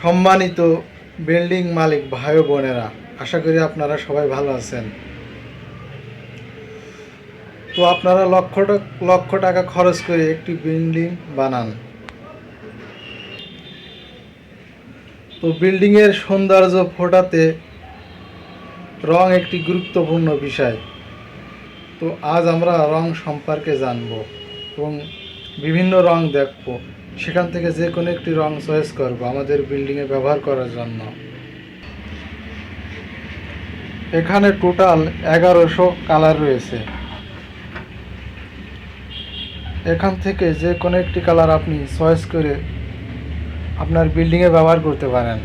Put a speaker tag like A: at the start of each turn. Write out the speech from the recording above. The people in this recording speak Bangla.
A: সম্মানিত বিল্ডিং মালিক ভাই ও বোনেরা, আশা করি আপনারা সবাই ভালো আছেন। তো আপনারা লক্ষ টাকা খরচ করে একটি বিল্ডিং বানান। তো বিল্ডিংয়ের সৌন্দর্য ফোটাতে রং একটি গুরুত্বপূর্ণ বিষয়। তো আজ আমরা রং সম্পর্কে জানব এবং বিভিন্ন রং দেখব, সেখান থেকে যে কোনো একটি রং চয়েস করব আমাদের বিল্ডিংয়ে ব্যবহার করার জন্য। এখানে টোটাল 1100 কালার রয়েছে। এখান থেকে যে কোনো একটি কালার আপনি চয়েস করে আপনার বিল্ডিংয়ে ব্যবহার করতে পারেন।